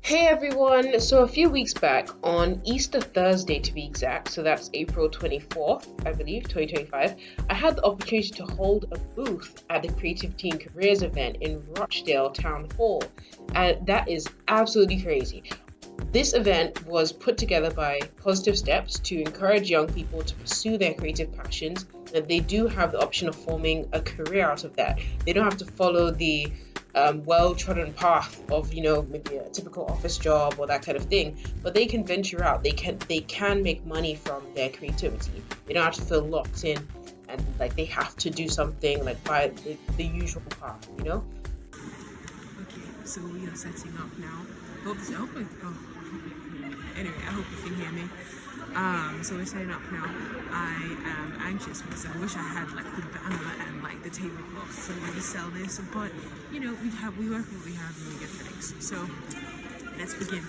Hey everyone! So a few weeks back, on Easter Thursday to be exact, so that's April 24th, I believe, 2025, I had the opportunity to hold a booth at the Creativity and Careers event in Rochdale Town Hall. And that is absolutely crazy. This event was put together by Positive Steps to encourage young people to pursue their creative passions, and they do have the option of forming a career out of that. They don't have to follow the well-trodden path of maybe a typical office job or that kind of thing, but they can venture out. They can make money from their creativity. They don't have to feel locked in and like they have to do something like by the usual path. Okay, so we are setting up now. Anyway, I hope you can hear me. So we're setting up now. I am anxious because I wish I had like the banner and like the tablecloth so we sell this, but we work with what we have and we get things. So let's begin.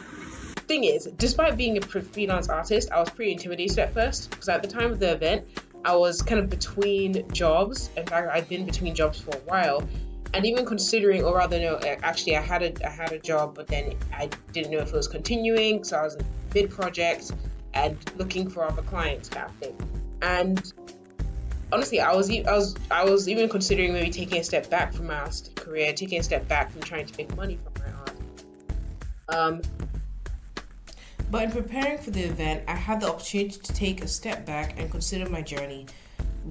Thing is, despite being a freelance artist, I was pretty intimidated at first because at the time of the event, I was kind of between jobs. In fact, I'd been between jobs for a while, and even considering, or rather, no, actually, I had a job, but then I didn't know if it was continuing, so I was in mid project and looking for other clients, kind of thing. And honestly, I was even considering maybe taking a step back from my artistic career, taking a step back from trying to make money from my art. Um, But in preparing for the event, I had the opportunity to take a step back and consider my journey,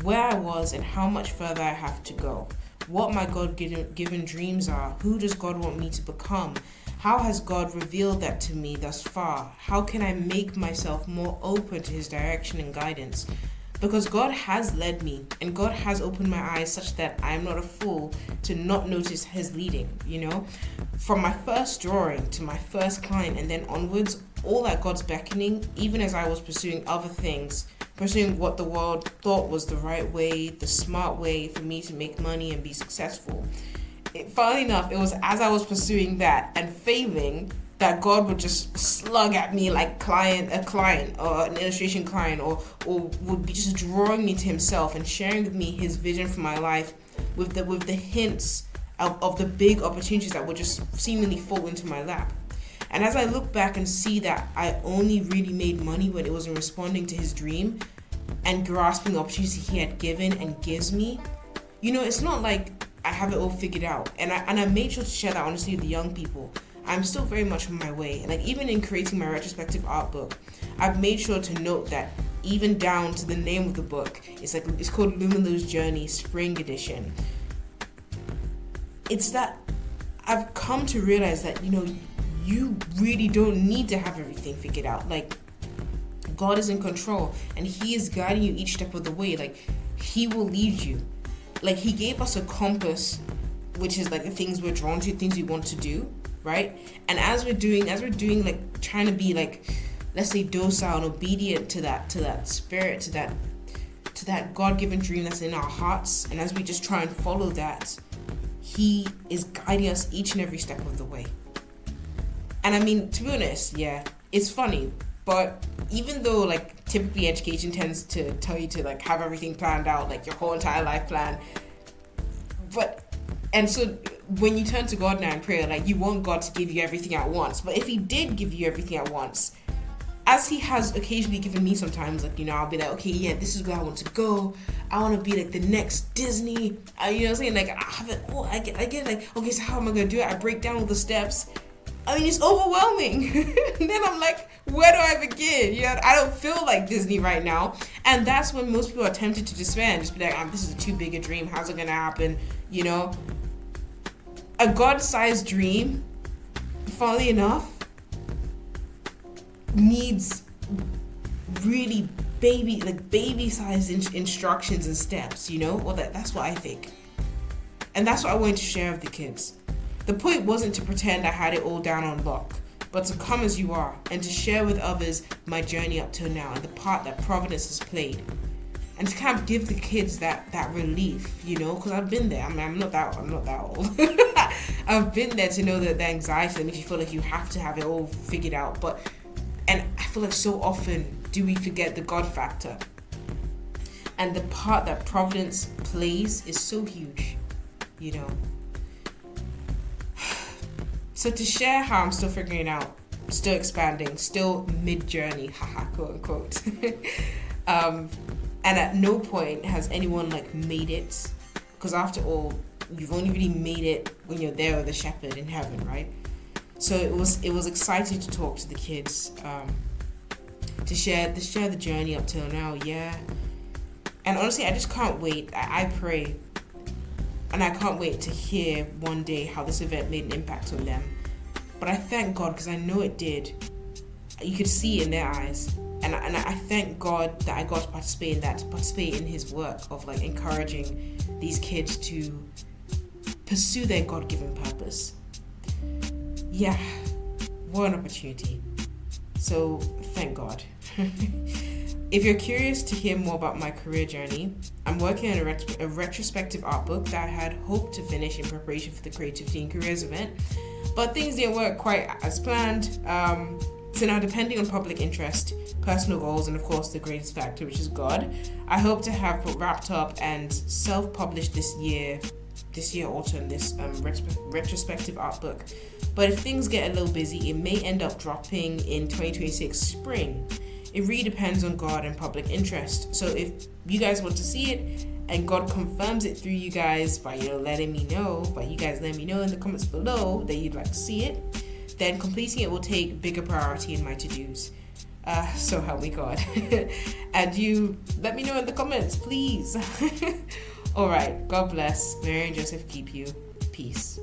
where I was and how much further I have to go, what my God given dreams are, who does God want me to become, how has God revealed that to me thus far, how can I make myself more open to His direction and guidance. Because God has led me and God has opened my eyes such that I am not a fool to not notice His leading. From my first drawing to my first client and then onwards, all at God's beckoning, even as I was pursuing other things, pursuing what the world thought was the right way, the smart way for me to make money and be successful. Funnily enough, it was as I was pursuing that and failing that God would just slug at me like a client or an illustration client or would be just drawing me to Himself and sharing with me His vision for my life with the hints of the big opportunities that would just seemingly fall into my lap. And as I look back and see that I only really made money when it was in responding to His dream and grasping the opportunity He had given and gives me, it's not like I have it all figured out. And I made sure to share that honestly with the young people. I'm still very much on my way. And like even in creating my retrospective art book, I've made sure to note that even down to the name of the book, it's called Lumilou's Journey Spring Edition. It's that I've come to realize that, you really don't need to have everything figured out. Like, God is in control and He is guiding you each step of the way. Like, He will lead you. Like, He gave us a compass, which is like the things we're drawn to, things we want to do, right? And as we're doing like trying to be like, let's say docile and obedient to that spirit, to that God-given dream that's in our hearts, and as we just try and follow that, He is guiding us each and every step of the way. And I mean, to be honest, yeah, it's funny, but even though like typically education tends to tell you to like have everything planned out, like your whole entire life plan, and so when you turn to God now in prayer, like you want God to give you everything at once. But if He did give you everything at once, as He has occasionally given me sometimes, like, I'll be like, okay, yeah, this is where I want to go. I want to be like the next Disney. You know what I'm saying? Like, I have it. Oh, I get like, okay, so how am I going to do it? I break down all the steps. I mean, it's overwhelming. And then I'm like, where do I begin? I don't feel like Disney right now. And that's when most people are tempted to despair and just be like, this is too big a dream. How's it going to happen? A God-sized dream, funnily enough, needs really baby-sized instructions and steps, Well, that's what I think. And that's what I wanted to share with the kids. The point wasn't to pretend I had it all down on lock, but to come as you are and to share with others my journey up till now and the part that Providence has played. And to kind of give the kids that relief, because I've been there. I mean, I'm not that old. I've been there to know that the anxiety that makes you feel like you have to have it all figured out. And I feel like so often do we forget the God factor. And the part that Providence plays is so huge, So to share how I'm still figuring it out, still expanding, still mid-journey, haha, quote unquote. And at no point has anyone like made it, because after all, you've only really made it when you're there with the shepherd in heaven, right? So it was exciting to talk to the kids, to share the journey up till now, yeah. And honestly, I just can't wait. I pray, and I can't wait to hear one day how this event made an impact on them. But I thank God, because I know it did. You could see it in their eyes. And I thank God that I got to participate in that, to participate in his work of like encouraging these kids to pursue their God-given purpose. Yeah, what an opportunity. So thank God. If you're curious to hear more about my career journey, I'm working on a retrospective art book that I had hoped to finish in preparation for the Creativity and Careers event, but things didn't work quite as planned. So now, depending on public interest, personal goals, and of course the greatest factor, which is God, I hope to have wrapped up and self-published this year autumn, this retrospective art book. But if things get a little busy, it may end up dropping in 2026 spring. It really depends on God and public interest. So if you guys want to see it and God confirms it through you guys by letting me know in the comments below that you'd like to see it, then completing it will take bigger priority in my to-dos. So help me God. And you let me know in the comments, please. All right, God bless. Mary and Joseph keep you. Peace.